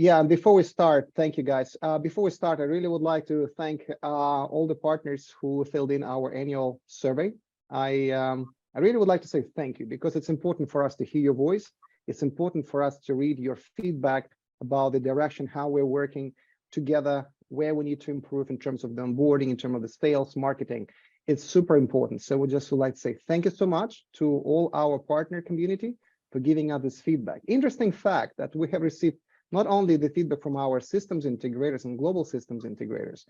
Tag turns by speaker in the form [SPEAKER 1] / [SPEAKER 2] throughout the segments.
[SPEAKER 1] Yeah, before we start, thank you guys. Before we start, I really would like to thank all the partners who filled in our annual survey. I really would like to say thank you because it's important for us to hear your voice. It's important for us to read your feedback about the direction, how we're working together, where we need to improve in terms of the onboarding, in terms of the sales, marketing. It's super important. So we just would like to say thank you so much to all our partner community for giving us this feedback. Interesting fact that we have received not only the feedback from our systems integrators and global systems integrators,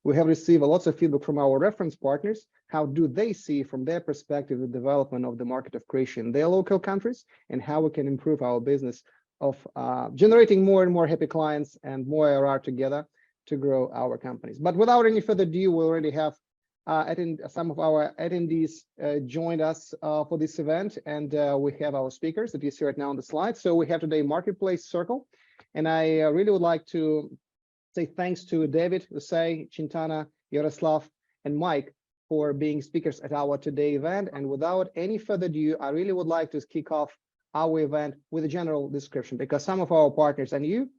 [SPEAKER 1] we have received lots of feedback from our reference partners. How do they see from their perspective the development of the market of Creatio in their local countries and how we can improve our business of generating more and more happy clients and more ARR together to grow our companies. But without any further ado, we already have some of our attendees joined us for this event, and we have our speakers that you see right now on the slide. So we have today Marketplace Circle, and I really would like to say thanks to David, Usay, Chintana, Yaroslav, and Mike for being speakers at our today event. And without any further ado, I really would like to kick off our event with a general description, because some of our partners and you,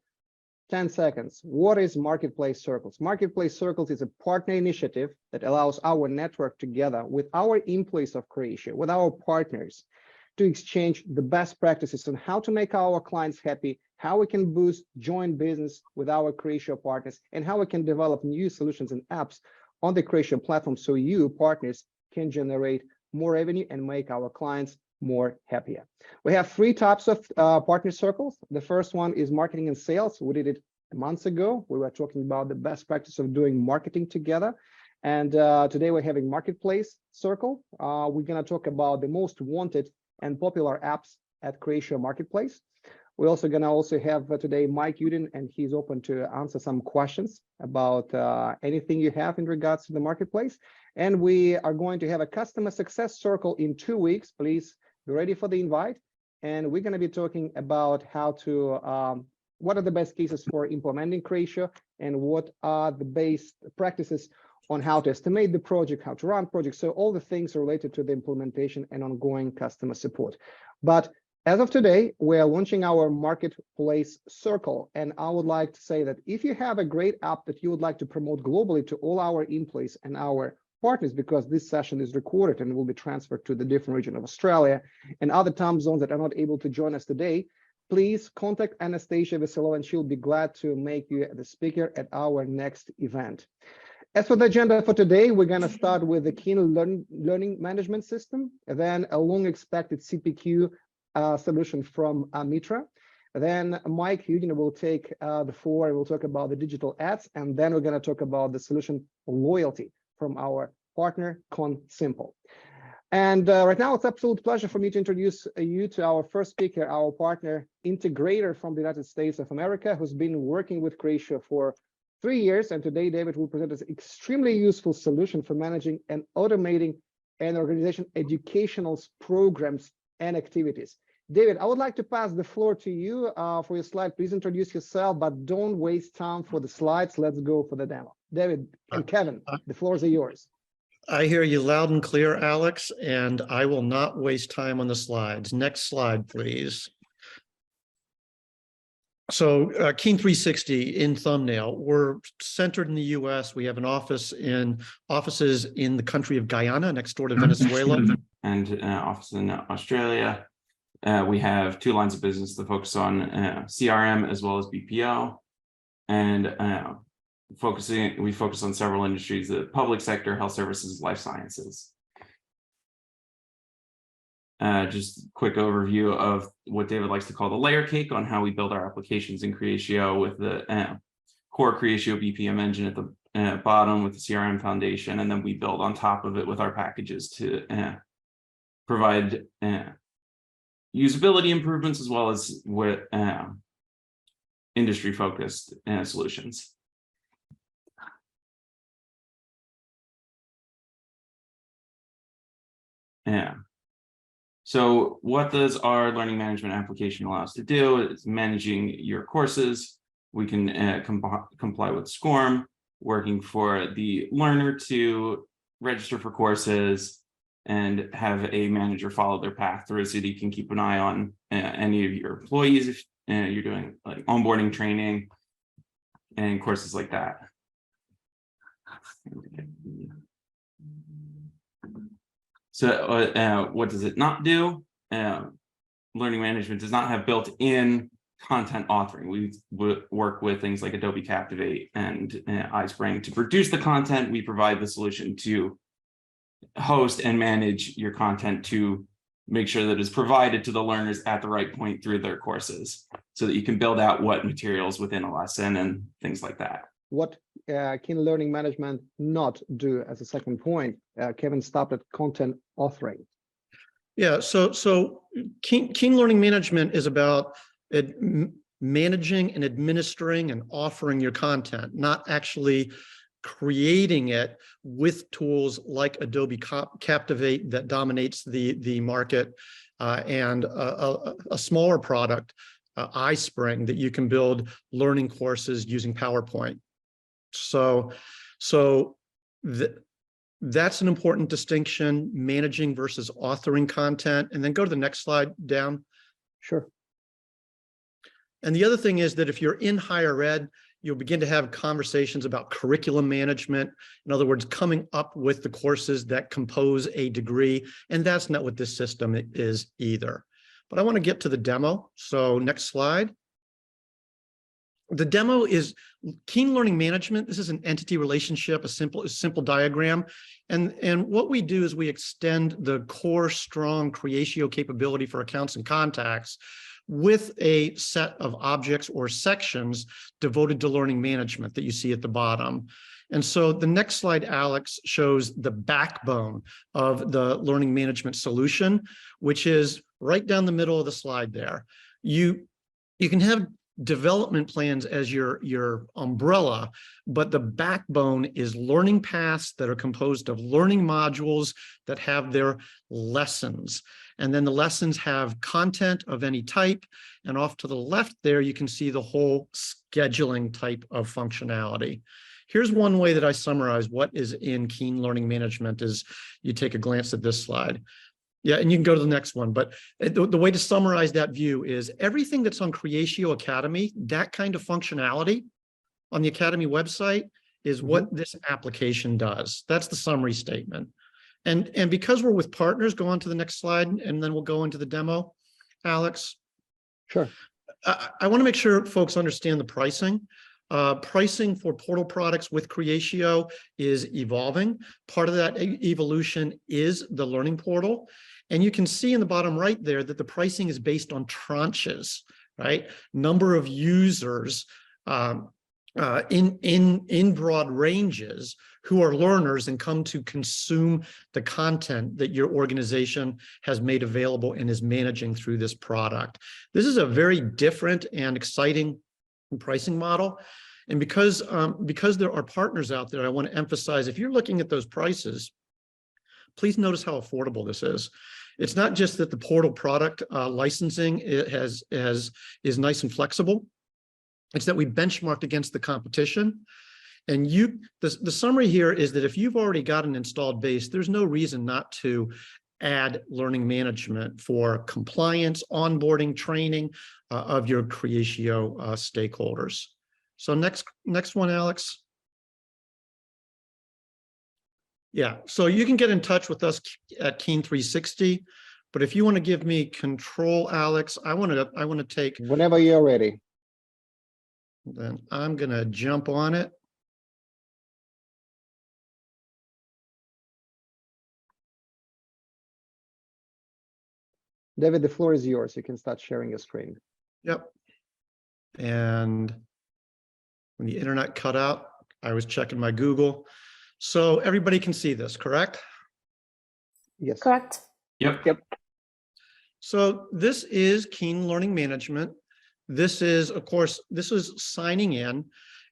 [SPEAKER 1] 10 seconds. What is Marketplace Circles? Marketplace Circles is a partner initiative that allows our network together with our employees of Creatio, with our partners, to exchange the best practices on how to make our clients happy, how we can boost joint business with our Creatio partners, and how we can develop new solutions and apps on the Creatio platform so you, partners, can generate more revenue and make our clients more happier. We have three types of partner circles. The first one is marketing and sales. We did it months ago. We were talking about the best practice of doing marketing together. And today we're having Marketplace Circle. We're going to talk about the most wanted and popular apps at Creatio Marketplace. We're also going to have today Mike Udin, and he's open to answer some questions about anything you have in regards to the marketplace. And we are going to have a customer success circle in 2 weeks. Please be ready for the invite. And we're going to be talking about how to, what are the best cases for implementing Creatio, and what are the best practices on how to estimate the project, how to run projects. So all the things related to the implementation and ongoing customer support. But as of today, we are launching our Marketplace Circle. And I would like to say that if you have a great app that you would like to promote globally to all our employees and our partners, because this session is recorded and will be transferred to the different region of Australia and other time zones that are not able to join us today, please contact Anastasia Vasilova, and she'll be glad to make you the speaker at our next event. As for the agenda for today, we're going to start with the Keen Learning Management System, and then a long-expected CPQ solution from Mitra. Then Mike Udin will take the floor and we'll talk about the digital ads, and then we're going to talk about the solution loyalty from our partner Consimple. And right now, it's an absolute pleasure for me to introduce you to our first speaker, our partner integrator from the United States of America, who's been working with Creatio for 3 years. And today, David will present us an extremely useful solution for managing and automating an organization educational programs and activities. David, I would like to pass the floor to you for your slide. Please introduce yourself, but don't waste time for the slides. Let's go for the demo. David and Kevin, the floors are yours.
[SPEAKER 2] I hear you loud and clear, Alex, and I will not waste time on the slides. Next slide, please. So Keen 360 in thumbnail, we're centered in the US. We have offices in the country of Guyana, next door to Venezuela.
[SPEAKER 3] And offices in Australia. We have 2 lines of business that focus on CRM as well as BPO. And we focus on several industries: the public sector, health services, life sciences. Just a quick overview of what David likes to call the layer cake on how we build our applications in Creatio, with the core Creatio BPM engine at the bottom with the CRM foundation, and then we build on top of it with our packages to provide usability improvements as well as with industry-focused solutions. So what does our learning management application allow us to do? It's managing your courses. We can comply with SCORM, working for the learner to register for courses and have a manager follow their path through so that you can keep an eye on any of your employees you're doing like onboarding training and courses like that. So what does it not do? Learning management does not have built-in content authoring. We work with things like Adobe Captivate and iSpring to produce the content. We provide the solution to host and manage your content to make sure that it's provided to the learners at the right point through their courses, so that you can build out what materials within a lesson and things like that.
[SPEAKER 1] What can learning management not do as a second point? Kevin stopped at content authoring.
[SPEAKER 2] Yeah, so keen learning management is about managing and administering and offering your content, not actually creating it with tools like Adobe Captivate that dominates the market, and a smaller product, iSpring, that you can build learning courses using PowerPoint. So that's an important distinction, managing versus authoring content. And then go to the next slide down.
[SPEAKER 1] Sure.
[SPEAKER 2] And the other thing is that if you're in higher ed, you'll begin to have conversations about curriculum management. In other words, coming up with the courses that compose a degree. And that's not what this system is either. But I want to get to the demo. So next slide. The demo is keen learning management. This is an entity relationship, a simple diagram. And what we do is we extend the core strong Creatio capability for accounts and contacts with a set of objects or sections devoted to learning management that you see at the bottom. And so the next slide, Alex, shows the backbone of the learning management solution, which is right down the middle of the slide there. You can have development plans as your umbrella, but the backbone is learning paths that are composed of learning modules that have their lessons. And then the lessons have content of any type. And off to the left there, you can see the whole scheduling type of functionality. Here's one way that I summarize what is in keen learning management is you take a glance at this slide. Yeah, and you can go to the next one, but the way to summarize that view is everything that's on Creatio Academy, that kind of functionality on the Academy website is what this application does. That's the summary statement. And because we're with partners, go on to the next slide, and then we'll go into the demo, Alex.
[SPEAKER 1] Sure.
[SPEAKER 2] I want to make sure folks understand the pricing. Pricing for portal products with Creatio is evolving. Part of that evolution is the learning portal. And you can see in the bottom right there that the pricing is based on tranches, right? Number of users in broad ranges who are learners and come to consume the content that your organization has made available and is managing through this product. This is a very different and exciting pricing model. And because there are partners out there, I want to emphasize, if you're looking at those prices, please notice how affordable this is. It's not just that the portal product licensing is nice and flexible. It's that we benchmarked against the competition. And the summary here is that if you've already got an installed base, there's no reason not to add learning management for compliance, onboarding, training of your Creatio stakeholders. So next one, Alex. Yeah, so you can get in touch with us at Keen 360, but if you want to give me control, Alex, I want to take.
[SPEAKER 1] Whenever you're ready.
[SPEAKER 2] Then I'm going to jump on it.
[SPEAKER 1] David, the floor is yours. You can start sharing your screen.
[SPEAKER 2] Yep. And when the internet cut out, I was checking my Google. So everybody can see this, correct?
[SPEAKER 1] Yes.
[SPEAKER 4] Correct.
[SPEAKER 3] Yep.
[SPEAKER 2] So this is Keen Learning Management. This is, of course, this is signing in.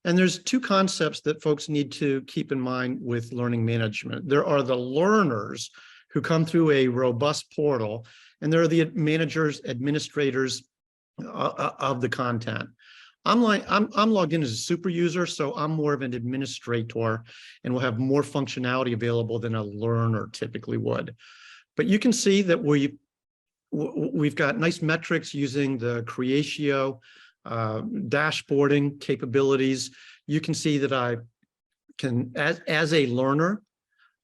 [SPEAKER 2] And there's two concepts that folks need to keep in mind with learning management. There are the learners who come through a robust portal, and there are the managers, administrators of the content. I'm logged in as a super user, so I'm more of an administrator and will have more functionality available than a learner typically would. But you can see that we've got nice metrics using the Creatio dashboarding capabilities. You can see that I can, as a learner,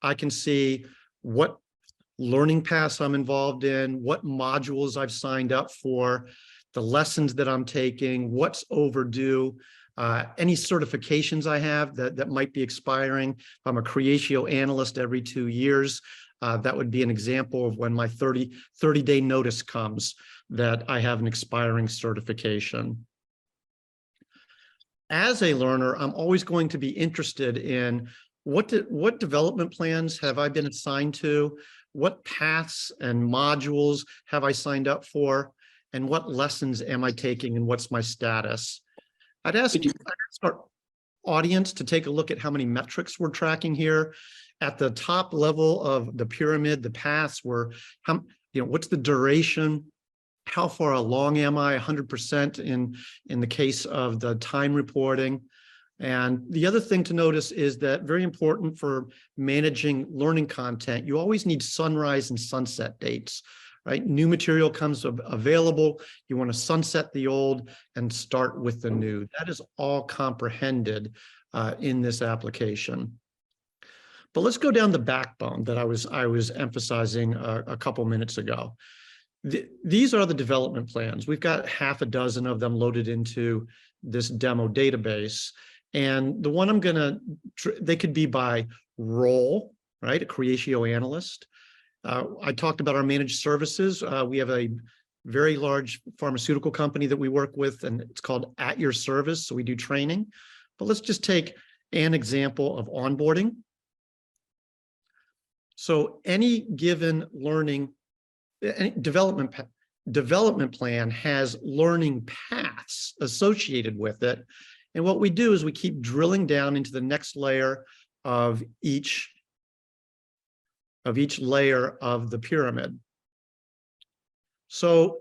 [SPEAKER 2] I can see what learning paths I'm involved in, what modules I've signed up for, the lessons that I'm taking, what's overdue, any certifications I have that might be expiring. If I'm a Creatio analyst every 2 years, that would be an example of when my 30-day notice comes that I have an expiring certification. As a learner, I'm always going to be interested in what development plans have I been assigned to, what paths and modules have I signed up for, and what lessons am I taking and what's my status. I'd ask our audience to take a look at how many metrics we're tracking here. At the top level of the pyramid, the paths were, what's the duration? How far along am I? 100% in the case of the time reporting. And the other thing to notice is that very important for managing learning content, you always need sunrise and sunset dates, right? New material comes available. You want to sunset the old and start with the new. That is all comprehended in this application. But let's go down the backbone that I was emphasizing a couple minutes ago. These are the development plans. We've got half a dozen of them loaded into this demo database. And the one I'm gonna, they could be by role, right? A Creatio analyst. I talked about our managed services. We have a very large pharmaceutical company that we work with, and it's called At Your Service. So we do training. But let's just take an example of onboarding. So any given any development plan has learning paths associated with it. And what we do is we keep drilling down into the next layer of each layer of the pyramid. So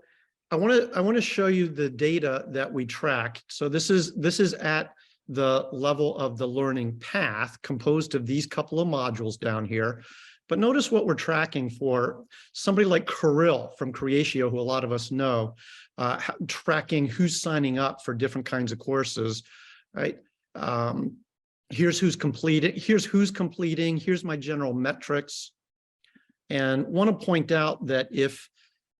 [SPEAKER 2] I want to show you the data that we track. So this is at the level of the learning path composed of these couple of modules down here. But notice what we're tracking for somebody like Kirill from Creatio, who a lot of us know, tracking who's signing up for different kinds of courses, right? Here's who's completing, here's my general metrics. And want to point out that if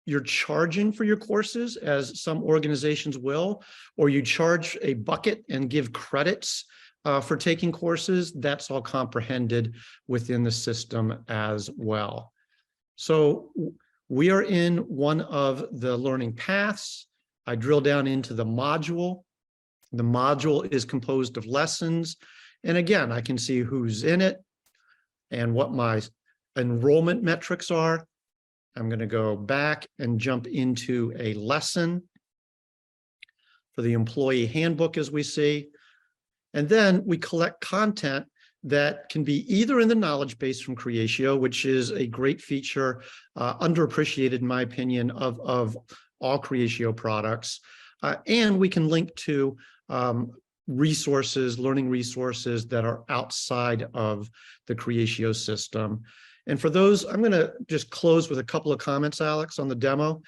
[SPEAKER 2] you're charging for your courses, as some organizations will, or you charge a bucket and give credits for taking courses, that's all comprehended within the system as well. So we are in one of the learning paths. I drill down into the module. The module is composed of lessons. And again, I can see who's in it and what my enrollment metrics are. I'm going to go back and jump into a lesson for the employee handbook, as we see. And then we collect content that can be either in the knowledge base from Creatio, which is a great feature, underappreciated in my opinion, of all Creatio products. And we can link to resources, learning resources that are outside of the Creatio system. And for those, I'm going to just close with a couple of comments, Alex, on the demo.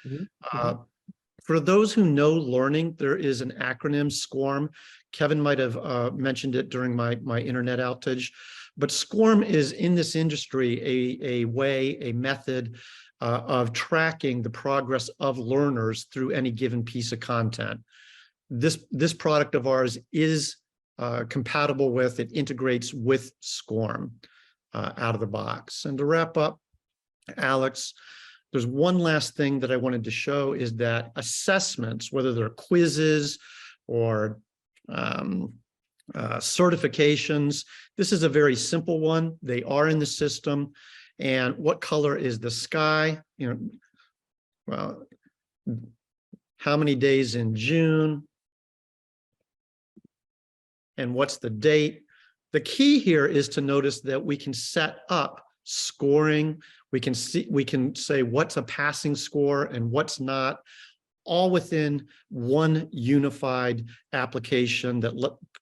[SPEAKER 2] For those who know learning, there is an acronym, SCORM. Kevin might have mentioned it during my internet outage, but SCORM is in this industry a method of tracking the progress of learners through any given piece of content. This product of ours is compatible with, it integrates with SCORM out of the box. And to wrap up, Alex, there's one last thing that I wanted to show is that assessments, whether they're quizzes or certifications, this is a very simple one. They are in the system. And what color is the sky? Well, how many days in June? And what's the date? The key here is to notice that we can set up scoring. We can say what's a passing score and what's not, all within one unified application that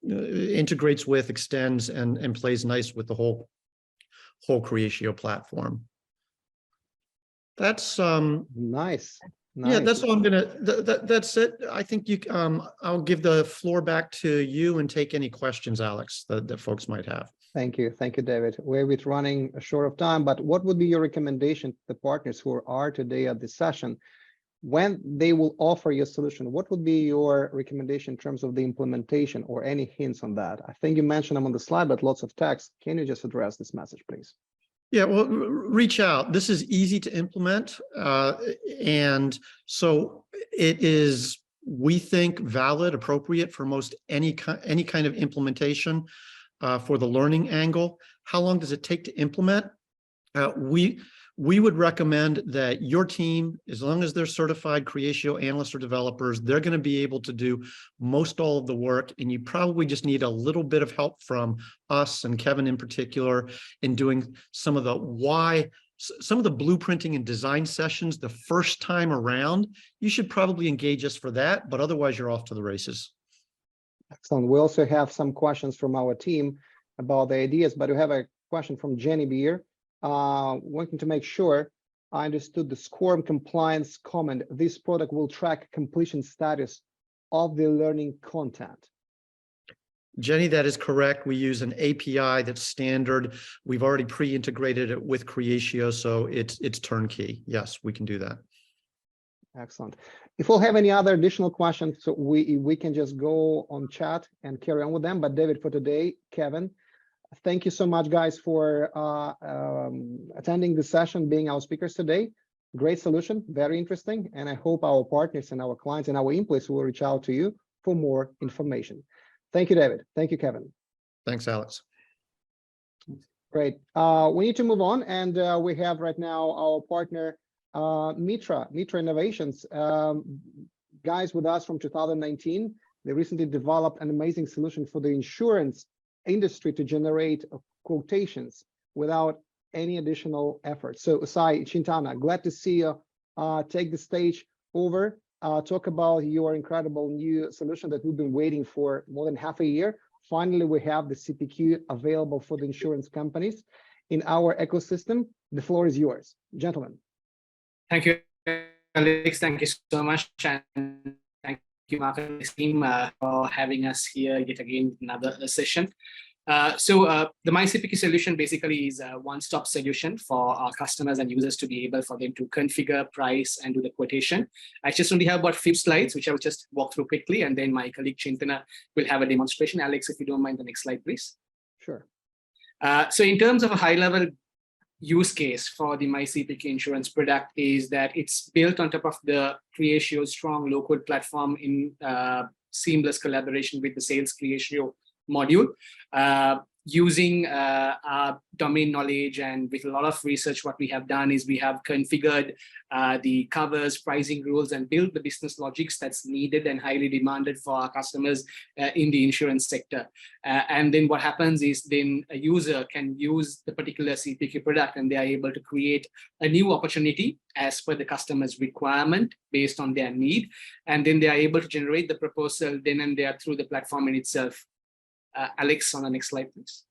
[SPEAKER 2] integrates with, extends, and plays nice with the whole Creatio platform. That's
[SPEAKER 1] Nice.
[SPEAKER 2] yeah, that's
[SPEAKER 1] Nice.
[SPEAKER 2] all I'm gonna, that's it. I think you, I'll give the floor back to you and take any questions, Alex, that folks might have.
[SPEAKER 1] Thank you, David. We're running short of time, but what would be your recommendation to the partners who are today at this session when they will offer your solution? What would be your recommendation in terms of the implementation or any hints on that? I think you mentioned them on the slide, but lots of text. Can you just address this message, please?
[SPEAKER 2] Yeah, well, reach out. This is easy to implement. And so it is, we think, valid, appropriate for most any kind of implementation for the learning angle. How long does it take to implement? We would recommend that your team, as long as they're certified Creatio analysts or developers, they're going to be able to do most all of the work. And you probably just need a little bit of help from us and Kevin in particular in doing some of the blueprinting and design sessions the first time around. You should probably engage us for that, but otherwise you're off to the races.
[SPEAKER 1] Excellent. We also have some questions from our team about the ideas, but we have a question from Jenny Beer. Wanting to make sure I understood the SCORM compliance comment. This product will track completion status of the learning content.
[SPEAKER 2] Jenny, that is correct. We use an API that's standard. We've already pre-integrated it with Creatio, so it's turnkey. Yes, we can do that.
[SPEAKER 1] Excellent. If we'll have any other additional questions, so we can just go on chat and carry on with them. But David, for today, Kevin, thank you so much, guys, for attending the session, being our speakers today. Great solution, very interesting. And I hope our partners and our clients and our employees will reach out to you for more information. Thank you, David. Thank you, Kevin.
[SPEAKER 2] Thanks, Alex.
[SPEAKER 1] Great. We need to move on. And we have right now our partner, Mitra Innovations, guys with us from 2019. They recently developed an amazing solution for the insurance industry to generate quotations without any additional effort. So Sai Chintana, glad to see you take the stage over, talk about your incredible new solution that we've been waiting for more than half a year. Finally, we have the CPQ available for the insurance companies in our ecosystem. The floor is yours, gentlemen.
[SPEAKER 4] Thank you, Alex. Thank you so much. And thank you, marketing team, for having us here yet again, another session. So the MyCPQ solution basically is a one-stop solution for our customers and users to be able for them to configure, price, and do the quotation. I just only have about 5 slides, which I will just walk through quickly, and then my colleague Chintana will have a demonstration. Alex, if you don't mind, the next slide, please.
[SPEAKER 1] Sure.
[SPEAKER 4] So in terms of a high-level use case for the MyCPQ insurance product is that it's built on top of the Creatio strong low-code platform in seamless collaboration with the sales Creatio module. Using our domain knowledge and with a lot of research, what we have done is we have configured the covers, pricing rules, and built the business logics that's needed and highly demanded for our customers in the insurance sector. And then what happens is then a user can use the particular CPQ product and they are able to create a new opportunity as per the customer's requirement based on their need. And then they are able to generate the proposal then and there through the platform in itself. Alex, on the next slide, please.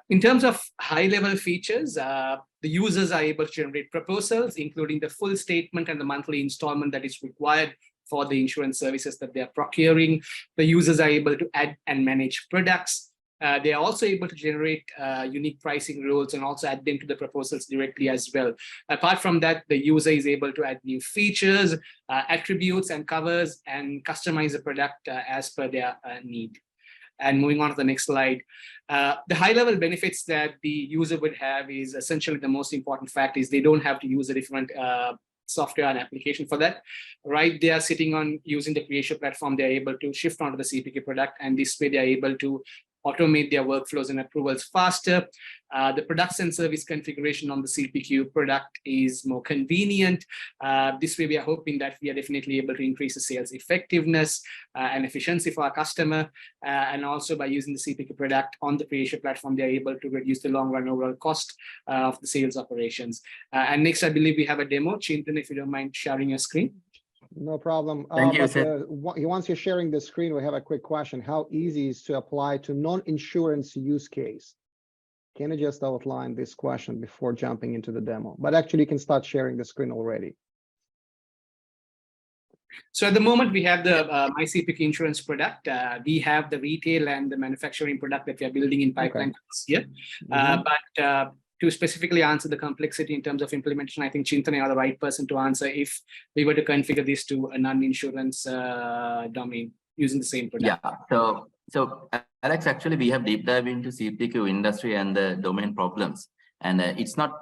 [SPEAKER 4] In terms of high-level features, the users are able to generate proposals, including the full statement and the monthly installment that is required for the insurance services that they are procuring. The users are able to add and manage products. They are also able to generate unique pricing rules and also add them to the proposals directly as well. Apart from that, the user is able to add new features, attributes, and covers, and customize the product as per their need. And moving on to the next slide, the high-level benefits that the user would have is essentially the most important fact is they don't have to use a different software and application for that, right? They are sitting on using the Creatio platform. They're able to shift onto the CPQ product, and this way they're able to automate their workflows and approvals faster. The products and service configuration on the CPQ product is more convenient. This way, we are hoping that we are definitely able to increase the sales effectiveness and efficiency for our customer. And also by using the CPQ product on the Creatio platform, they're able to reduce the long run overall cost of the sales operations. And next, I believe we have a demo. Chintan, if you don't mind sharing your screen.
[SPEAKER 1] No problem.
[SPEAKER 5] Thank you,
[SPEAKER 1] once you're sharing the screen, we have a quick question. How easy is to apply to non-insurance use case? can you just outline this question before jumping into the demo? But actually, you can start sharing the screen already.
[SPEAKER 4] So at the moment, we have the MyCPQ insurance product. We have the retail and the manufacturing product that we are building in pipeline this year. But to specifically answer the complexity in terms of implementation, I think Chintane are the right person to answer if we were to configure this to a non-insurance domain using the same product.
[SPEAKER 5] Yeah, so Alex, actually, we have deep dive into CPQ industry and the domain problems. And it's not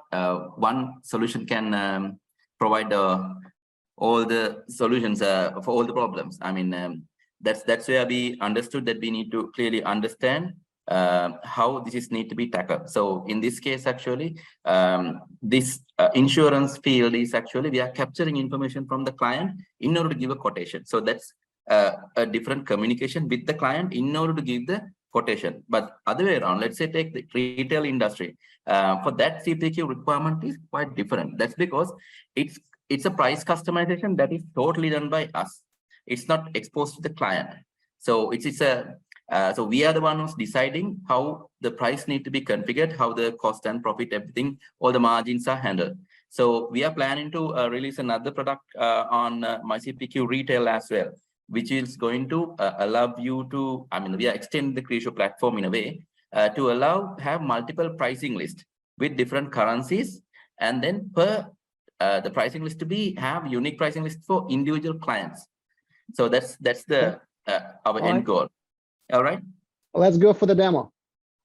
[SPEAKER 5] one solution can provide all the solutions for all the problems. I mean, that's where we understood that we need to clearly understand how this need to be tackled. So in this case, actually, this insurance field is actually, we are capturing information from the client in order to give a quotation. So that's a different communication with the client in order to give the quotation. But other way around, let's say take the retail industry. For that, CPQ requirement is quite different. That's because it's a price customization that is totally done by us. It's not exposed to the client. So so we are the one who's deciding how the price need to be configured, how the cost and profit, everything, all the margins are handled. So we are planning to release another product on MyCPQ retail as well, which is going to allow you to, I mean, we are extending the Creatio platform in a way to have multiple pricing lists with different currencies, and then the pricing list to have unique pricing lists for individual clients. So that's the our end goal. All right.
[SPEAKER 1] Let's go for the demo.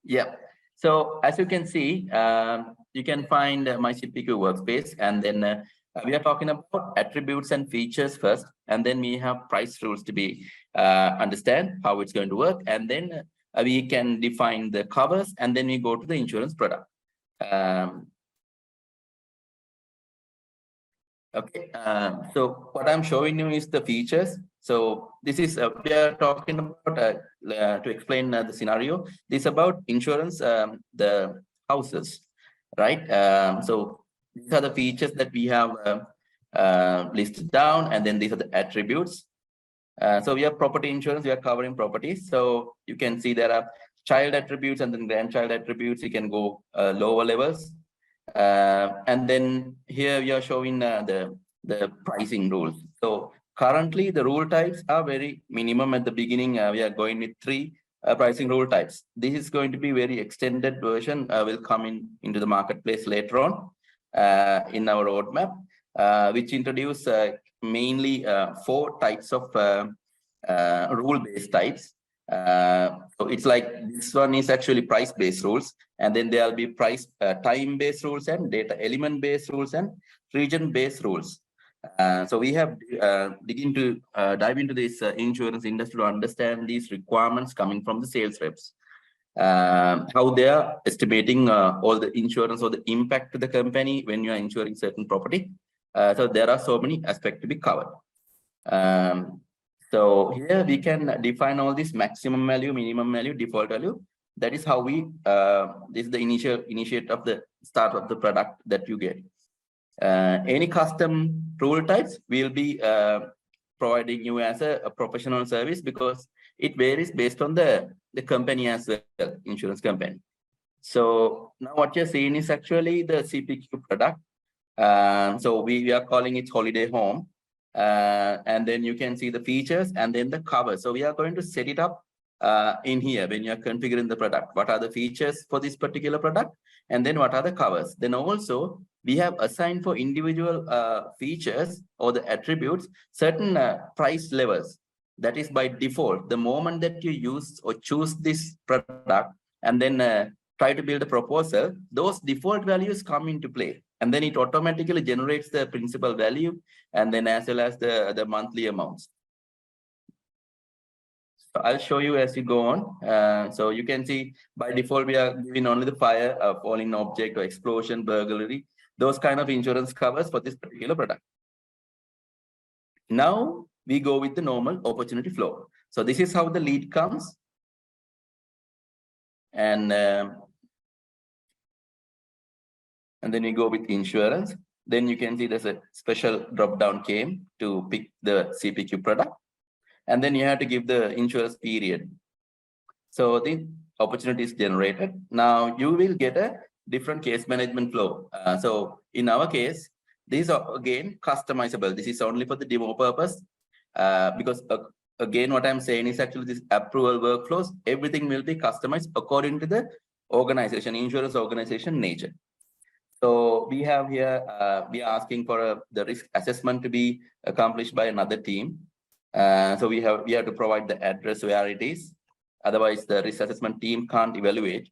[SPEAKER 5] Yeah. So as you can see, you can find MyCPQ workspace, and then we are talking about attributes and features first, and then we have price rules to be understand how it's going to work, and then we can define the covers, and then we go to the insurance product. Okay, so what I'm showing you is the features. So this is we are talking about to explain the scenario. This is about insurance, the houses, right? So these are the features that we have listed down, and then these are the attributes. So we have property insurance. We are covering properties. So you can see there are child attributes and then grandchild attributes. You can go lower levels. And then here we are showing the pricing rules. So currently the rule types are very minimum at the beginning. We are going with 3 pricing rule types. This is going to be very extended version, will come into the marketplace later on in our roadmap, which introduce mainly 4 types of rule-based types. So it's like this one is actually price-based rules, and then there'll be price time-based rules and data element-based rules and region-based rules. So we have dive into this insurance industry to understand these requirements coming from the sales reps, how they are estimating all the insurance or the impact to the company when you are insuring certain property. So there are so many aspects to be covered. So here we can define all this maximum value, minimum value, default value. That is how we, this is the initiate of the start of the product that you get. Any custom rule types will be providing you as a professional service, because it varies based on the company as well, insurance company. So now what you're seeing is actually the CPQ product. So we are calling it Holiday Home. And then you can see the features and then the cover. So we are going to set it up in here when you're configuring the product. What are the features for this particular product? And then what are the covers? Then also we have assigned for individual features or the attributes certain price levels. That is by default. The moment that you use or choose this product and then try to build a proposal, those default values come into play. And then it automatically generates the principal value and then as well as the monthly amounts. So I'll show you as you go on. So you can see by default, we are giving only the fire, falling object or explosion, burglary, those kind of insurance covers for this particular product. Now we go with the normal opportunity flow. So this is how the lead comes. And then you go with insurance. Then you can see there's a special drop-down came to pick the CPQ product. And then you have to give the insurance period. So opportunity is generated. Now you will get a different case management flow. So in our case, these are again customizable. This is only for the demo purpose, because again, what I'm saying is actually this approval workflows, everything will be customized according to the organization, insurance organization nature. So we have here, we are asking for the risk assessment to be accomplished by another team. So we have to provide the address where it is. Otherwise, the risk assessment team can't evaluate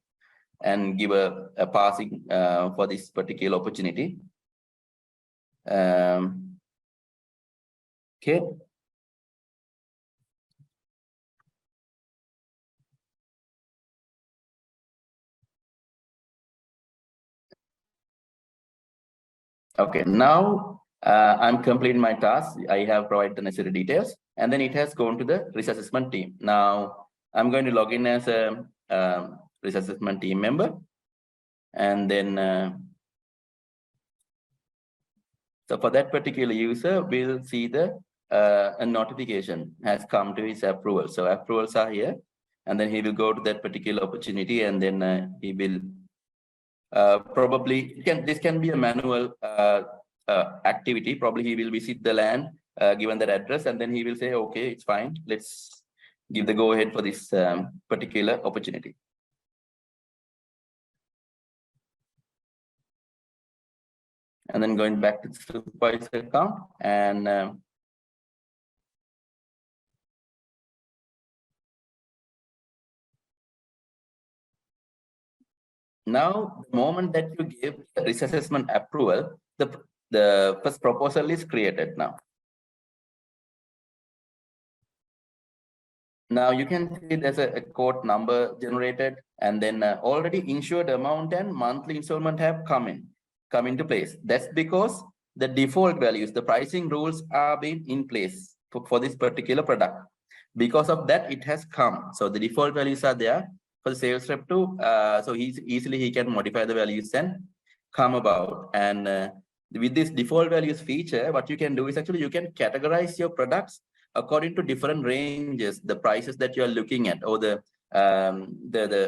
[SPEAKER 5] and give a passing for this particular opportunity. Okay. Okay, now I'm completing my task. I have provided the necessary details, and then it has gone to the risk assessment team. Now I'm going to log in as a risk assessment team member, and then so for that particular user, we'll see the a notification has come to his approval. So approvals are here, and then he will go to that particular opportunity, and then he will probably this can be a manual activity. Probably he will visit the land given that address, and then he will say, okay, it's fine. Let's give the go ahead for this particular opportunity. And then going back to the supervisor account, and now the moment that you give the risk assessment approval, the first proposal is created now. Now you can see there's a quote number generated, and then already insured amount and monthly installment have come into place. That's because the default values, the pricing rules are being in place for this particular product. Because of that, it has come. So the default values are there for the sales rep to, so he can modify the values and come about. And with this default values feature, what you can do is actually you can categorize your products according to different ranges, the prices that you are looking at, or the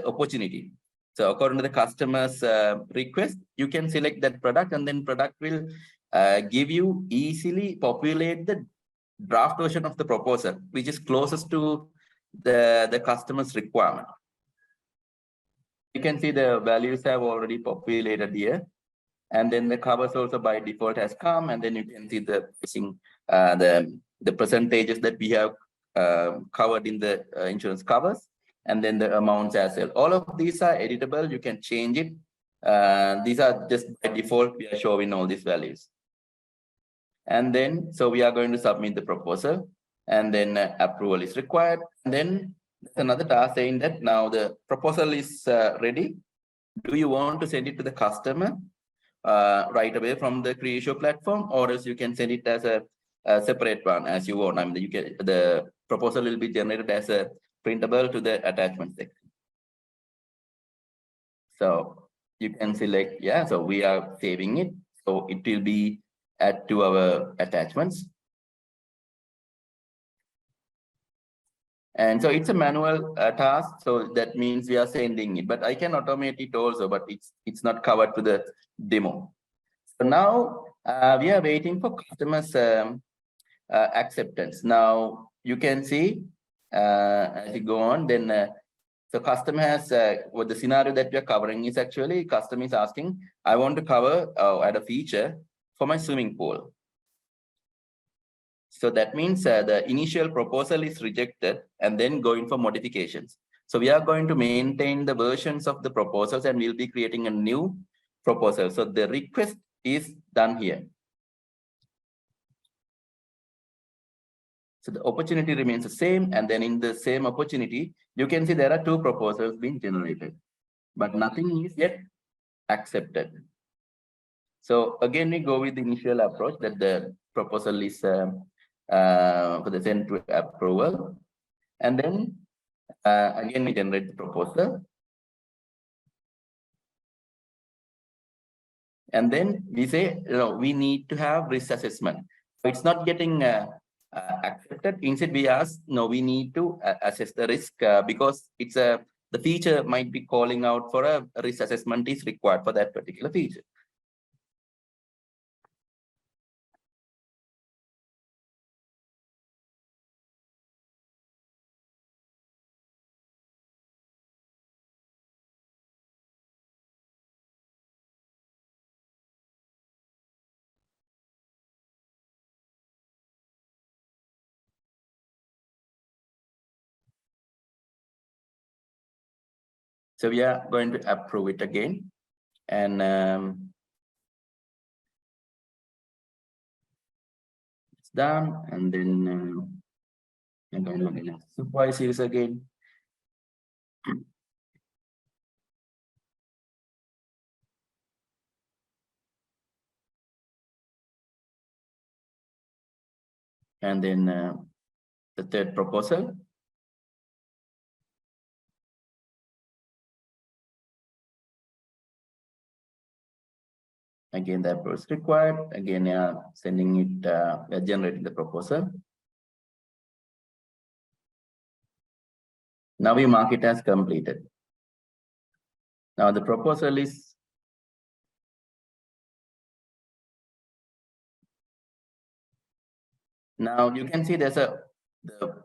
[SPEAKER 5] opportunity. So according to the customer's request, you can select that product, and then product will give you easily populate the draft version of the proposal, which is closest to the customer's requirement. You can see the values have already populated here, and then the covers also by default has come, and then you can see the pricing, the percentages that we have covered in the insurance covers, and then the amounts as well. All of these are editable. You can change it. These are just by default. We are showing all these values. And then, so we are going to submit the proposal, and then approval is required. And then there's another task saying that now the proposal is ready. Do you want to send it to the customer right away from the Creatio platform, or else you can send it as a separate one as you want? I mean, the proposal will be generated as a printable to the attachment section. So you can select, yeah, so we are saving it. So it will be add to our attachments. And so it's a manual task. So that means we are sending it, but I can automate it also, but it's not covered to the demo. So now we are waiting for customers acceptance. Now you can see as you go on, then so customer has what the scenario that we are covering is actually customer is asking, I want to cover add a feature for my swimming pool. So that means the initial proposal is rejected and then going for modifications. So we are going to maintain the versions of the proposals, and we'll be creating a new proposal. So the request is done here. So the opportunity remains the same, and then in the same opportunity, you can see there are two proposals being generated, but nothing is yet accepted. So again, we go with the initial approach that the proposal is for the send to approval, and then again we generate the proposal, and then we say, you know, we need to have risk assessment. So it's not getting accepted. Instead, we ask, no, we need to assess the risk because it's a the feature might be calling out for a risk assessment is required for that particular feature. So we are going to approve it again, and it's done. And then I'm going to log in as supervisor user again. And then the third proposal. Again, that was required. Again, sending it, generating the proposal. Now we mark it as completed. Now the proposal is now you can see there's the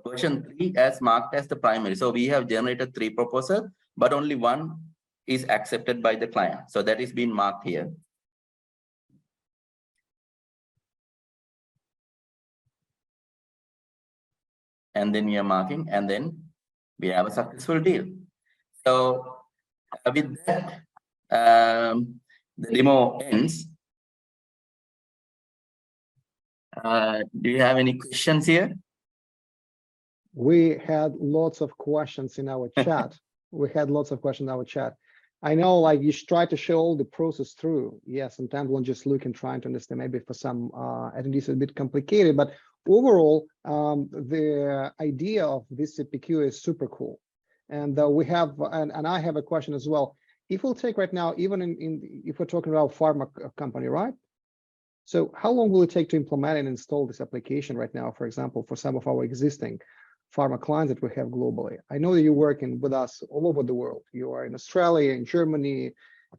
[SPEAKER 5] version 3 as marked as the primary. So we have generated 3 proposals, but only 1 is accepted by the client. So that is being marked here. And then we are marking, and then we have a successful deal. So with that, the demo ends. Do you have any questions here?
[SPEAKER 1] We had lots of questions in our chat. I know, like, you try to show all the process through. Yeah, sometimes we'll just look and trying to understand. Maybe for some attendees it's a bit complicated, but overall, the idea of this CPQ is super cool. And we have, and I have a question as well. If we'll take right now, even if we're talking about pharma company, right? So how long will it take to implement and install this application right now, for example, for some of our existing pharma clients that we have globally? I know that you're working with us all over the world. You are in Australia, in Germany,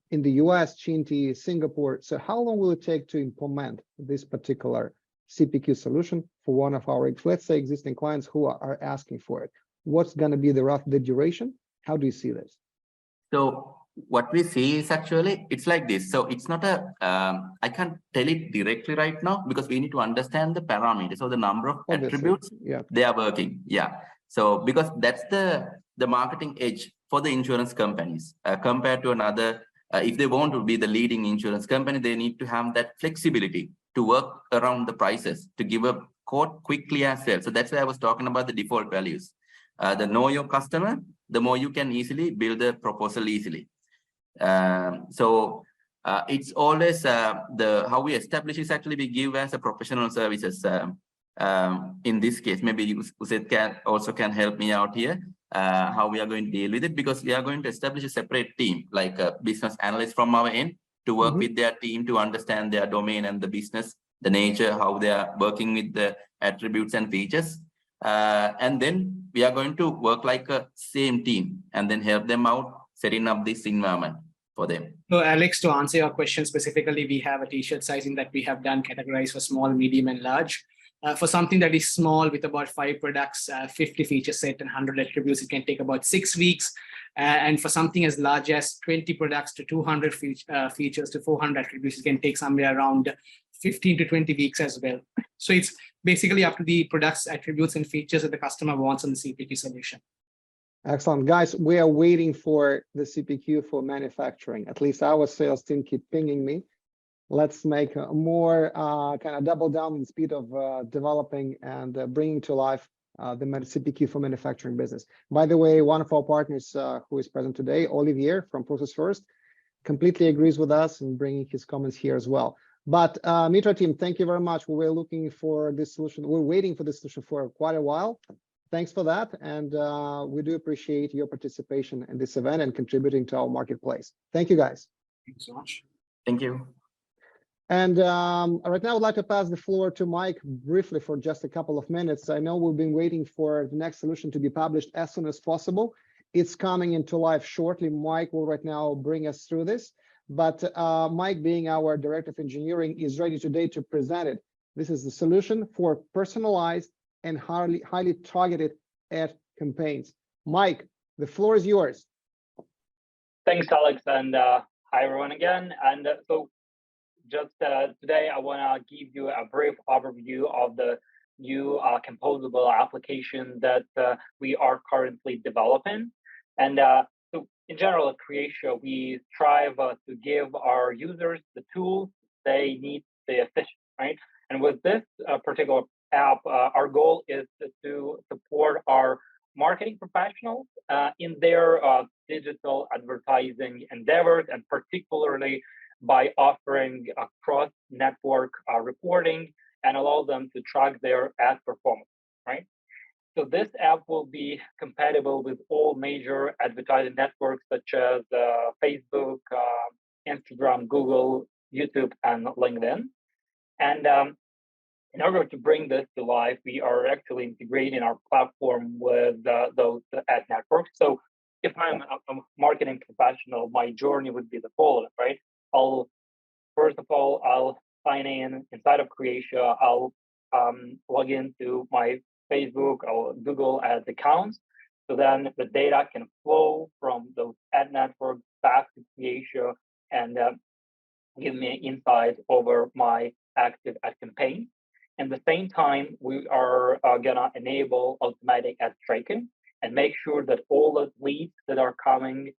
[SPEAKER 1] in the US, Chinti, Singapore. So how long will it take to implement this particular CPQ solution for one of our, let's say, existing clients who are asking for it? What's going to be the duration? How do you see this?
[SPEAKER 5] So what we see is actually, it's like this. So it's not a, I can't tell it directly right now because we need to understand the parameters. So the number of attributes,
[SPEAKER 1] yeah,
[SPEAKER 5] they are working. Yeah. So because that's the marketing edge for the insurance companies compared to another, if they want to be the leading insurance company, they need to have that flexibility to work around the prices, to give a quote quickly as well. So that's why I was talking about the default values. The know your customer, the more you can easily build a proposal easily. So it's always how we establish is actually we give as a professional services. In this case, maybe Uset can help me out here. How we are going to deal with it, because we are going to establish a separate team, like a business analyst from our end, to work with their team to understand their domain and the business, the nature, how they are working with the attributes and features. And then we are going to work like a same team and then help them out setting up this environment for them.
[SPEAKER 4] So Alex, to answer your question specifically, we have a t-shirt sizing that we have done categorized for small, medium, and large. For something that is small with about 5 products, 50 feature set and 100 attributes, it can take about 6 weeks. And for something as large as 20 products to 200 features to 400 attributes, it can take somewhere around 15 to 20 weeks as well. So it's basically up to the products, attributes, and features that the customer wants on the CPQ solution.
[SPEAKER 1] Excellent. Guys, we are waiting for the CPQ for manufacturing. At least our sales team keep pinging me. Let's make more kind of double down on the speed of developing and bringing to life the CPQ for manufacturing business. By the way, one of our partners who is present today, Olivier from Process First, completely agrees with us and bringing his comments here as well. But Mitra team, thank you very much. We're looking for this solution. We're waiting for this solution for quite a while. Thanks for that. And we do appreciate your participation in this event and contributing to our marketplace. Thank you, guys.
[SPEAKER 4] Thanks so much.
[SPEAKER 5] Thank you.
[SPEAKER 1] And right now, I'd like to pass the floor to Mike briefly for just a couple of minutes. I know we've been waiting for the next solution to be published as soon as possible. It's coming into life shortly. Mike will right now bring us through this. But Mike, being our director of engineering, is ready today to present it. This is the solution for personalized and highly targeted ad campaigns. Mike, the floor is yours.
[SPEAKER 6] Thanks, Alex, and hi everyone again. And so just today, I want to give you a brief overview of the new composable application that we are currently developing. And so in general, at Creatio, we strive to give our users the tools they need to stay efficient, right? And with this particular app, our goal is to support our marketing professionals in their digital advertising endeavors, and particularly by offering cross-network reporting and allow them to track their ad performance, right? So this app will be compatible with all major advertising networks such as Facebook, Instagram, Google, YouTube, and LinkedIn. And in order to bring this to life, we are actually integrating our platform with those ad networks. So if I'm a marketing professional, my journey would be the following, right? First of all, I'll sign in inside of Creatio. I'll log into my Facebook or Google Ads accounts. So then the data can flow from those ad networks back to Creatio and give me insight over my active ad campaign. At the same time, we are gonna enable automatic ad tracking and make sure that all the leads that are coming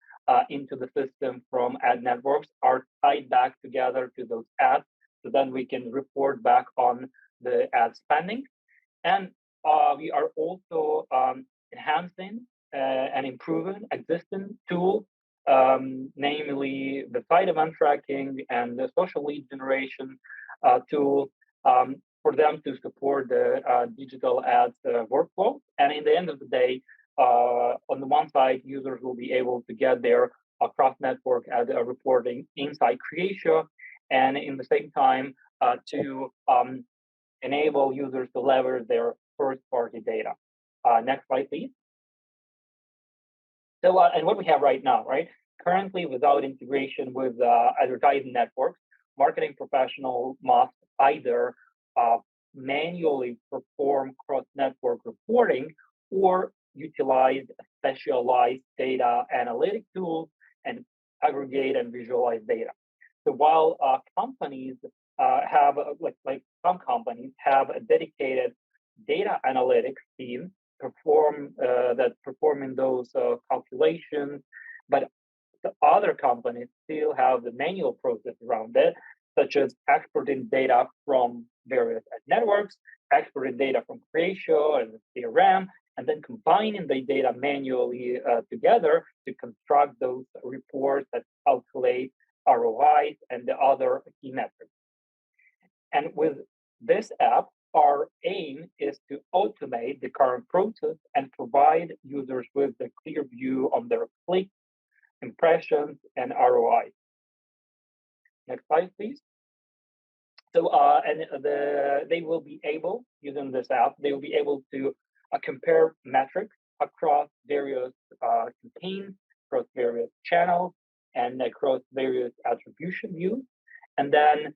[SPEAKER 6] into the system from ad networks are tied back together to those ads. So then we can report back on the ad spending. And we are also enhancing and improving existing tools, namely the site event tracking and the social lead generation tool, for them to support the digital ads workflow. And in the end of the day, on the one side, users will be able to get their cross-network ad reporting inside Creatio, and in the same time to enable users to leverage their first-party data. Next slide, please. So, and what we have right now, right? Currently, without integration with advertising networks, marketing professionals must either manually perform cross-network reporting or utilize specialized data analytic tools and aggregate and visualize data. So while companies have, like some companies have a dedicated data analytics team that's performing those calculations, but the other companies still have the manual process around it, such as exporting data from various networks, exporting data from Creatio and CRM, and then combining the data manually together to construct those reports that calculate ROIs and the other key metrics. And with this app, our aim is to automate the current process and provide users with a clear view on their clicks, impressions, and ROI. Next slide, please. So, they will be able, using this app, they will be able to compare metrics across various campaigns, across various channels, and across various attribution views, and then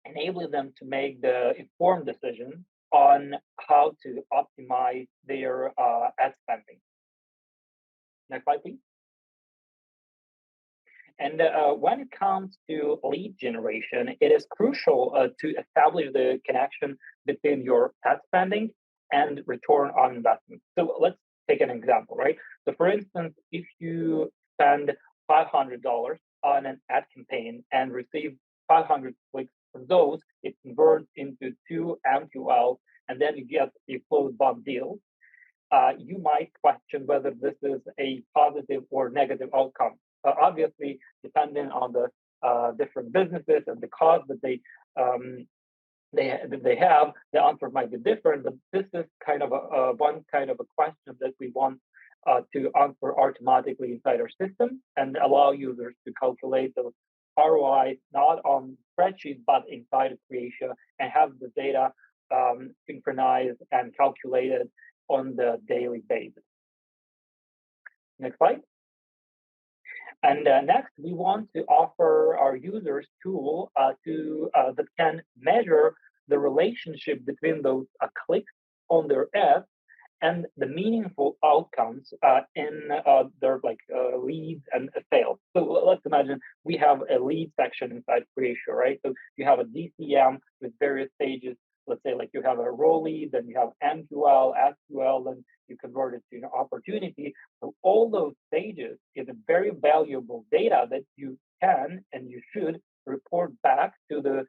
[SPEAKER 6] enabling them to make the informed decision on how to optimize their ad spending. Next slide, please. And when it comes to lead generation, it is crucial to establish the connection between your ad spending and return on investment. So let's take an example, right? So for instance, if you spend $500 on an ad campaign and receive 500 clicks from those, it converts into 2 MQLs, and then you get a closed bond deal. You might question whether this is a positive or negative outcome. Obviously, depending on the different businesses and the cost that they have, the answer might be different. But this is kind of one kind of a question that we want to answer automatically inside our system and allow users to calculate those ROI not on spreadsheets but inside of Creatio and have the data synchronized and calculated on the daily basis. Next slide. And next, we want to offer our users tool that can measure the relationship between those clicks on their ads and the meaningful outcomes in their leads and sales. So let's imagine we have a lead section inside Creatio, right? So you have a DCM with various stages. Let's say you have a raw lead, then you have MQL, SQL, then you convert it to an opportunity. So all those stages is a very valuable data that you can and you should report back to the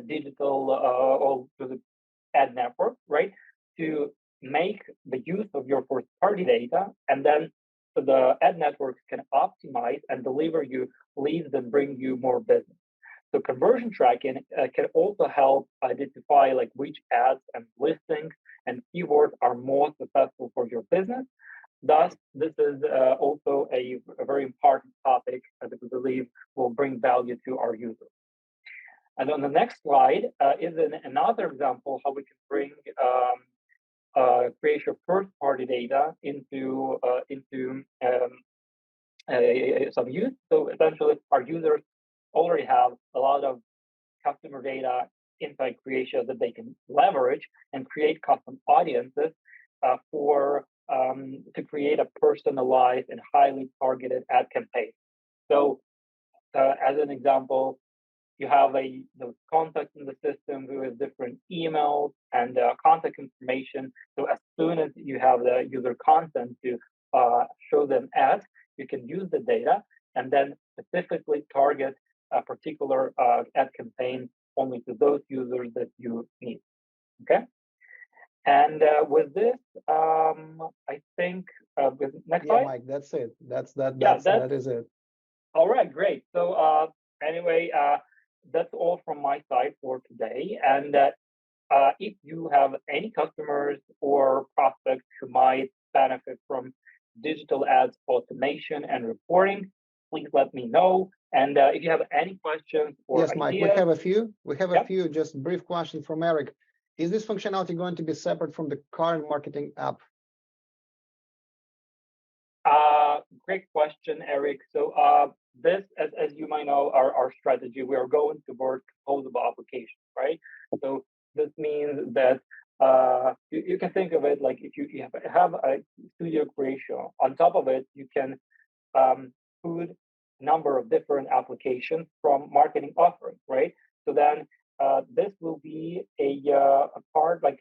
[SPEAKER 6] digital or to the ad network, right? To make the use of your first-party data, and then the ad networks can optimize and deliver you leads that bring you more business. So conversion tracking can also help identify which ads and listings and keywords are more successful for your business. Thus, this is also a very important topic that we believe will bring value to our users. And on the next slide is another example how we can bring Creatio first-party data into some use. So essentially, our users already have a lot of customer data inside Creatio that they can leverage and create custom audiences to create a personalized and highly targeted ad campaign. So, as an example, you have the contact in the system who has different emails and contact information. So as soon as you have the user consent to show them ads, you can use the data and then specifically target a particular ad campaign only to those users that you need. Okay. And with this, I think with next slide.
[SPEAKER 1] Mike, that's it. That is it.
[SPEAKER 6] All right, great. So anyway, that's all from my side for today. And if you have any customers or prospects who might benefit from digital ads automation and reporting, please let me know. And if you have any questions or
[SPEAKER 1] yes, Mike,
[SPEAKER 6] ideas,
[SPEAKER 1] we have a few. A few. Just brief question from Eric. Is this functionality going to be separate from the current marketing app?
[SPEAKER 6] Great question, Eric. So this, as you might know, our strategy, we are going towards composable applications, right? So this means that you can think of it like if you have a studio Creatio, on top of it, you can put a number of different applications from marketing offerings, right? So then this will be a part, like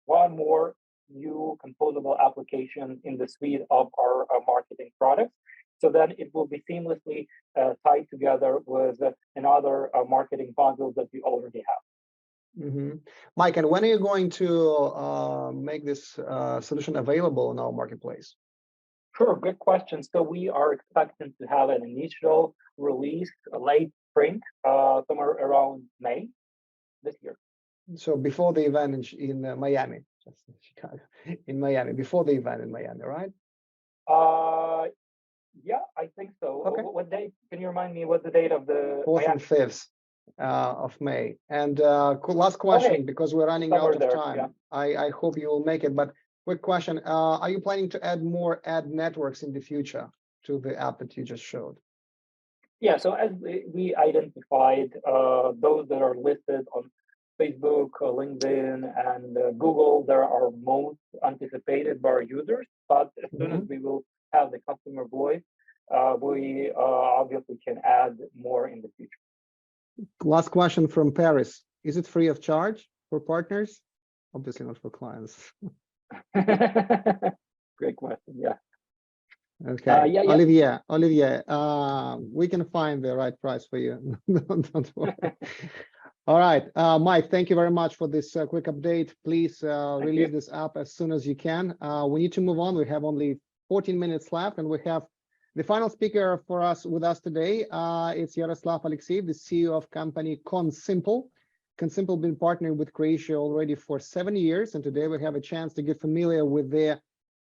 [SPEAKER 6] one more new composable application in the suite of our marketing products. So then it will be seamlessly tied together with another marketing bundle that we already have.
[SPEAKER 1] Mm-hmm. Mike, and when are you going to make this solution available in our marketplace?
[SPEAKER 6] Sure, good question. So we are expecting to have an initial release late spring, somewhere around May this year.
[SPEAKER 1] So before the event in Miami, just in Chicago, in Miami, before the event in Miami, right?
[SPEAKER 6] Yeah, I think so.
[SPEAKER 1] Okay.
[SPEAKER 6] What date? Can you remind me what the date of the
[SPEAKER 1] 4th and 5th of May. And last question,
[SPEAKER 6] okay,
[SPEAKER 1] because we're running
[SPEAKER 6] somewhere
[SPEAKER 1] out of
[SPEAKER 6] there,
[SPEAKER 1] time.
[SPEAKER 6] yeah.
[SPEAKER 1] I hope you will make it. But quick question: are you planning to add more ad networks in the future to the app that you just showed?
[SPEAKER 6] Yeah. So as we identified those that are listed on Facebook, LinkedIn, and Google, there are most anticipated by our users. But as soon as we will have the customer voice, we obviously can add more in the future.
[SPEAKER 1] Last question from Paris: is it free of charge for partners? Obviously not for clients.
[SPEAKER 6] Great question. Yeah.
[SPEAKER 1] Okay.
[SPEAKER 6] Yeah.
[SPEAKER 1] Olivier, we can find the right price for you. Don't worry. All right, Mike, thank you very much for this quick update. Please release this app as soon as you can. We need to move on. We have only 14 minutes left, and we have the final speaker with us today. It's Yaroslav Alexeyev, the CEO of company Consimple. Consimple been partnering with Creatio already for 7 years, and today we have a chance to get familiar with their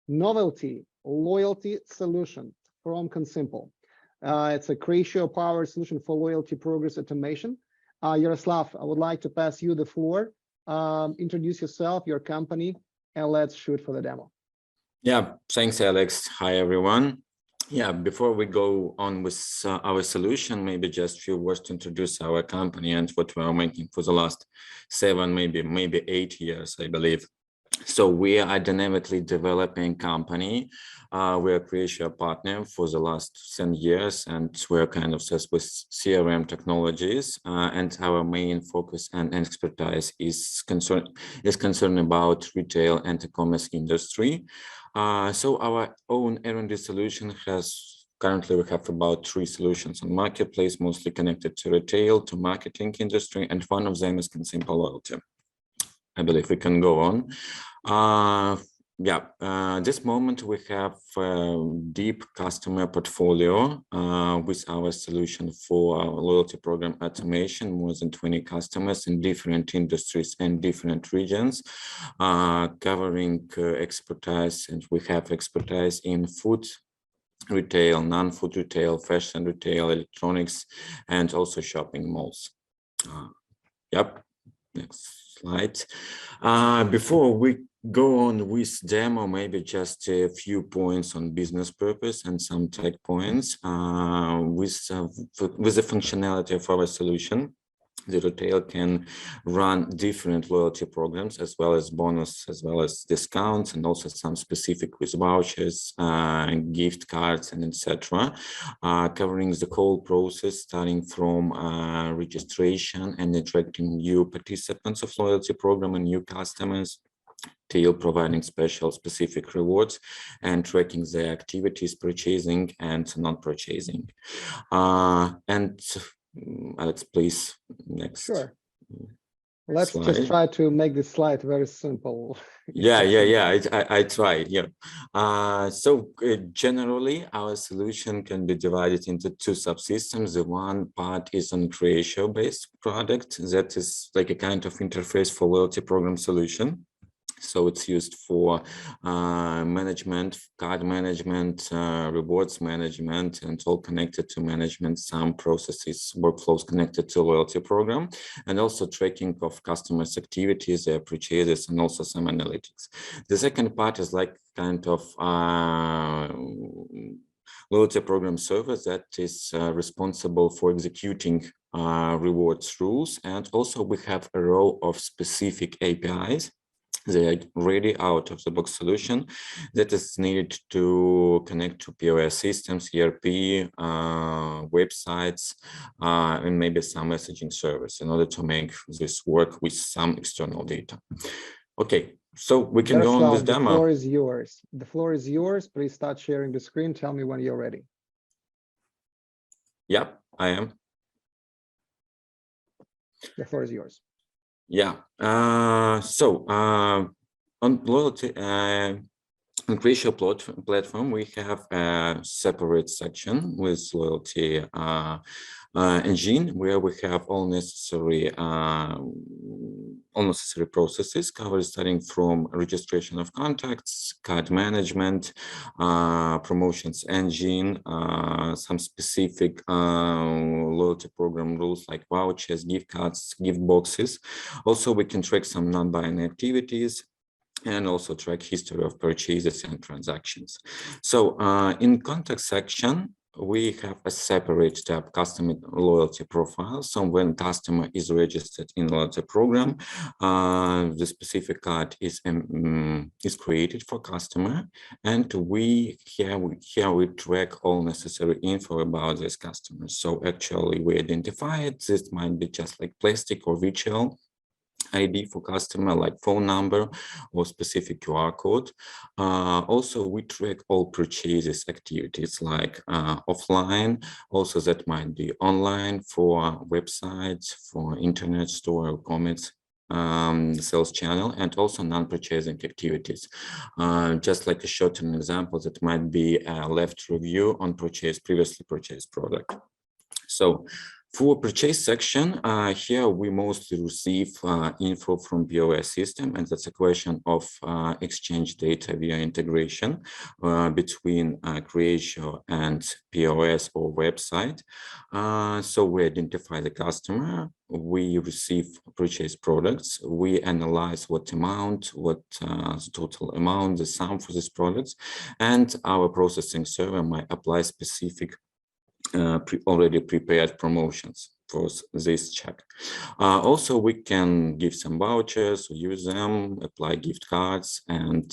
[SPEAKER 1] novelty loyalty solution from Consimple. It's a Creatio powered solution for loyalty progress automation. Yaroslav, I would like to pass you the floor. Introduce yourself, your company, and let's shoot for the demo.
[SPEAKER 7] Yeah, thanks, Alex. Hi, everyone. Yeah, before we go on with our solution, maybe just a few words to introduce our company and what we are making for the last 7, maybe 8 years, I believe. So we are a dynamically developing company. We're a Creatio partner for the last 10 years, and we're kind of obsessed with CRM technologies. And our main focus and expertise is concerned about retail and e-commerce industry. So our own R&D solution currently we have about 3 solutions on marketplace, mostly connected to retail, to marketing industry, and one of them is Consimple loyalty. I believe we can go on. This moment we have a deep customer portfolio with our solution for our loyalty program automation, more than 20 customers in different industries and different regions, covering expertise, and we have expertise in food retail, non-food retail, fashion retail, electronics, and also shopping malls. Next slide. Before we go on with demo, maybe just a few points on business purpose and some tech points with the functionality of our solution. The retail can run different loyalty programs as well as bonus, as well as discounts, and also some specific with vouchers, gift cards, and etc. Covering the whole process, starting from registration and attracting new participants of loyalty program and new customers, till providing specific rewards and tracking their activities, purchasing and non-purchasing. Alex, please, next.
[SPEAKER 1] Sure. Let's
[SPEAKER 7] slide.
[SPEAKER 1] just try to make this slide very simple.
[SPEAKER 7] I try. Generally, our solution can be divided into 2 subsystems. The one part is on Creatio based product that is like a kind of interface for loyalty program solution. So it's used for management, card management, rewards management, and all connected to management, some processes, workflows connected to loyalty program, and also tracking of customers' activities, their purchases, and also some analytics. The second part is like kind of loyalty program service that is responsible for executing rewards rules. And also we have a row of specific APIs. They are ready out of the box solution that is needed to connect to POS systems, ERP, websites, and maybe some messaging service in order to make this work with some external data. Okay, so we can go on with demo.
[SPEAKER 1] The floor is yours. The floor is yours. Please start sharing the screen. Tell me when you're ready.
[SPEAKER 7] Yep, I am.
[SPEAKER 1] The floor is yours.
[SPEAKER 7] Yeah. On loyalty, on Creatio platform, we have a separate section with loyalty engine where we have all necessary processes covered, starting from registration of contacts, card management, promotions engine, some specific loyalty program rules like vouchers, gift cards, gift boxes. Also, we can track some non-binary activities and also track history of purchases and transactions. So in contact section, we have a separate tab, customer loyalty profile. So when customer is registered in loyalty program, the specific card is created for customer, and here we track all necessary info about this customer. So actually we identify it. This might be just like plastic or virtual ID for customer, like phone number or specific QR code. Also, we track all purchases activities like offline. Also, that might be online for websites, for internet store, or commerce sales channel, and also non-purchasing activities. Just like a short-term example, that might be a left review on previously purchased product. So for purchase section, here we mostly receive info from POS system, and that's a question of exchange data via integration between Creatio and POS or website. So we identify the customer, we receive purchase products, we analyze what amount, what the total amount, the sum for these products, and our processing server might apply specific already prepared promotions for this check. Also, we can give some vouchers, use them, apply gift cards, and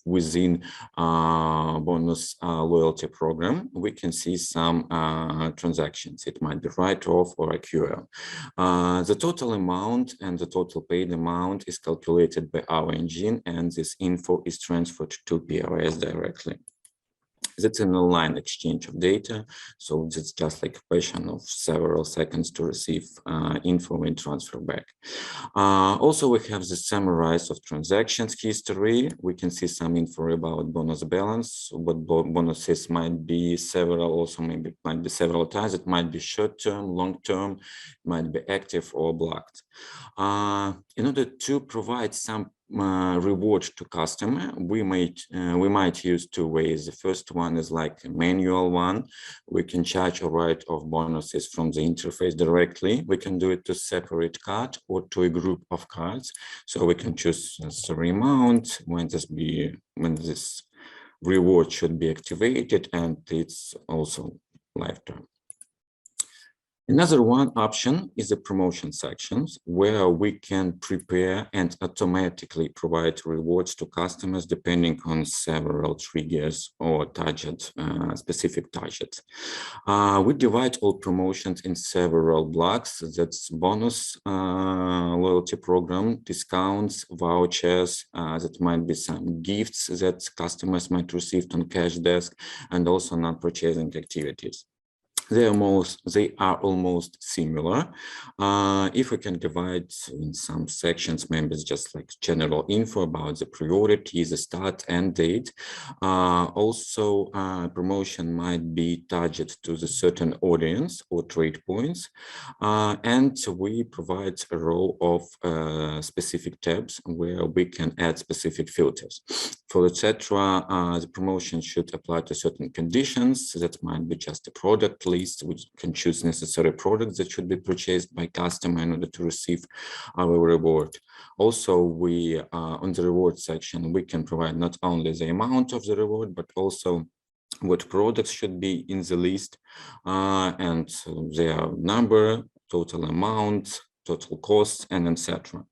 [SPEAKER 7] within bonus loyalty program, we can see some transactions. It might be write-off or accrual. The total amount and the total paid amount is calculated by our engine, and this info is transferred to POS directly. That's an online exchange of data, so it's just like a question of several seconds to receive info and transfer back. Also, we have the summarized of transactions history. We can see some info about bonus balance, what bonuses might be several, also maybe might be several times. It might be short-term, long-term, might be active or blocked. In order to provide some reward to customer, we might use two ways. The first one is like a manual one. We can charge a write-off bonuses from the interface directly. We can do it to separate card or to a group of cards. So we can choose the amount when this reward should be activated, and it's also lifetime. Another one option is the promotion sections, where we can prepare and automatically provide rewards to customers depending on several triggers or target, specific targets. We divide all promotions in several blocks. That's bonus loyalty program, discounts, vouchers, that might be some gifts that customers might receive on cash desk, and also non-purchasing activities. They are almost similar. If we can divide in some sections, maybe it's just like general info about the priority, the start and date. Also, promotion might be targeted to the certain audience or trade points. And we provide a row of specific tabs where we can add specific filters. For etc., the promotion should apply to certain conditions. That might be just a product list. We can choose necessary products that should be purchased by customer in order to receive our reward. Also, we on the reward section, we can provide not only the amount of the reward, but also what products should be in the list, and their number, total amount, total costs, and etc.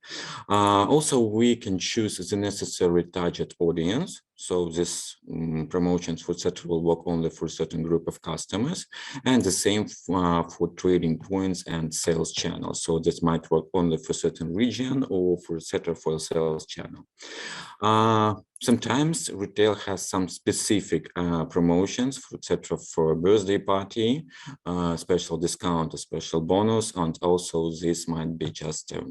[SPEAKER 7] Also, we can choose the necessary target audience. So this promotions for etc. will work only for a certain group of customers, and the same for trading points and sales channels. So this might work only for certain region or for etc. for a sales channel. Sometimes retail has some specific promotions for etc. for a birthday party, special discount, a special bonus, and also this might be just a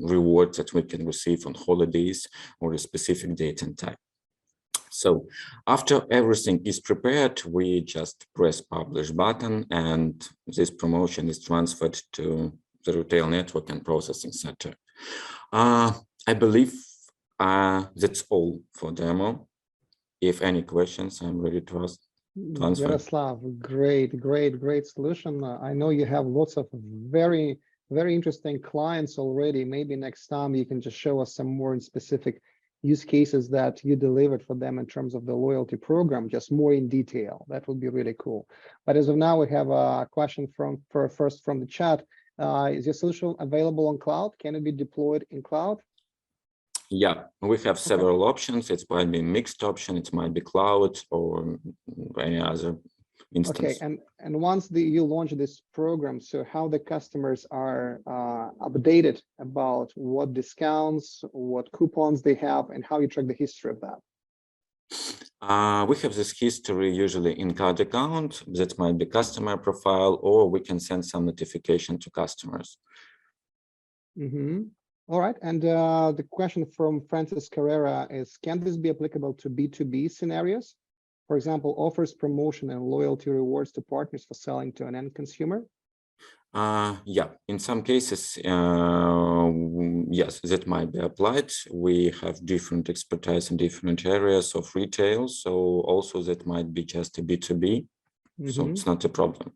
[SPEAKER 7] reward that we can receive on holidays or a specific date and time. So after everything is prepared, we just press publish button, and this promotion is transferred to the retail network and processing center. I believe that's all for demo. If any questions, I'm ready to answer.
[SPEAKER 1] Yaroslav, great solution. I know you have lots of very interesting clients already. Maybe next time you can just show us some more specific use cases that you delivered for them in terms of the loyalty program, just more in detail. That would be really cool. But as of now, we have a question first from the chat. Is your solution available on cloud? Can it be deployed in cloud?
[SPEAKER 7] Yeah, we have several options. It might be a mixed option. It might be cloud or any other instance.
[SPEAKER 1] Okay, and once you launch this program, so how the customers are updated about what discounts, what coupons they have, and how you track the history of that?
[SPEAKER 7] We have this history usually in card account. That might be customer profile, or we can send some notification to customers.
[SPEAKER 1] All right, and the question from Francis Carrera is, can this be applicable to B2B scenarios? For example, offers promotion and loyalty rewards to partners for selling to an end consumer?
[SPEAKER 7] Yeah, in some cases, yes, that might be applied. We have different expertise in different areas of retail, so also that might be just a B2B, so it's not a problem.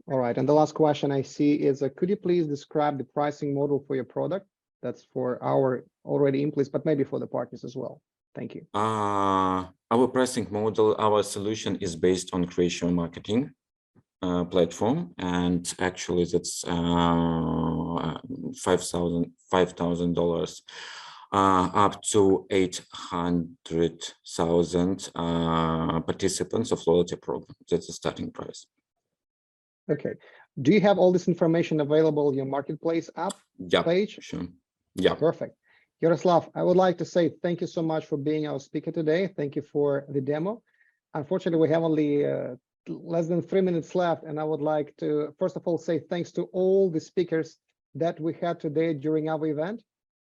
[SPEAKER 1] All right, and the last question I see is, could you please describe the pricing model for your product? That's for our already in place, but maybe for the partners as well. Thank you.
[SPEAKER 7] Our pricing model, our solution is based on Creatio marketing platform, and actually that's $5,000 up to 800,000 participants of loyalty program. That's the starting price.
[SPEAKER 1] Okay. Do you have all this information available in your marketplace app page?
[SPEAKER 7] Sure. Yeah.
[SPEAKER 1] Perfect. Yaroslav, I would like to say thank you so much for being our speaker today. Thank you for the demo. Unfortunately, we have only less than 3 minutes left, and I would like to, first of all, say thanks to all the speakers that we had today during our event.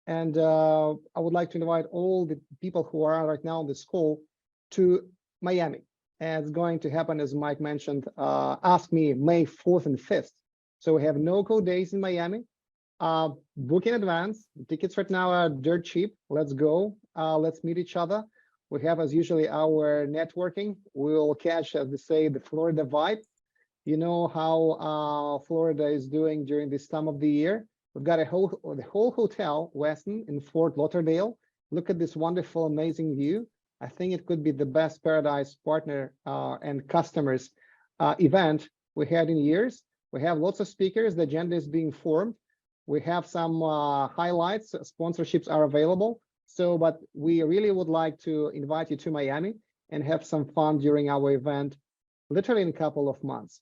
[SPEAKER 1] And I would like to invite all the people who are right now on this call to Miami. And it's going to happen, as Mike mentioned, Ask Me, May 4th and 5th. So we have no-code days in Miami. Book in advance. Tickets right now are dirt cheap. Let's go. Let's meet each other. We have, as usually, our networking. We'll catch, as they say, the Florida vibe. You know how Florida is doing during this time of the year. We've got the whole hotel, Westin, in Fort Lauderdale. Look at this wonderful, amazing view. I think it could be the best Paradise partner and customers event we had in years. We have lots of speakers. The agenda is being formed. We have some highlights. Sponsorships are available. So, but we really would like to invite you to Miami and have some fun during our event, literally in a couple of months.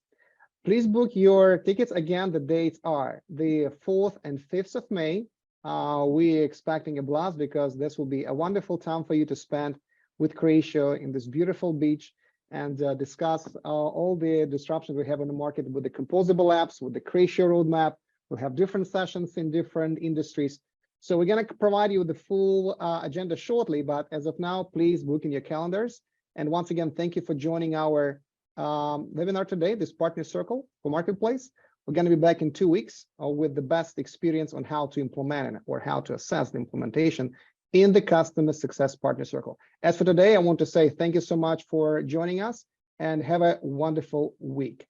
[SPEAKER 1] Please book your tickets. Again, the dates are the 4th and 5th of May. We're expecting a blast because this will be a wonderful time for you to spend with Creatio in this beautiful beach and discuss all the disruptions we have in the market with the composable apps, with the Creatio roadmap. We'll have different sessions in different industries. So we're going to provide you with the full agenda shortly, but as of now, please book in your calendars. And once again, thank you for joining our webinar today, this partner circle for Marketplace. We're going to be back in 2 weeks with the best experience on how to implement it or how to assess the implementation in the customer success partner circle. As for today, I want to say thank you so much for joining us and have a wonderful week.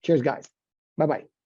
[SPEAKER 1] Cheers, guys. Bye-bye.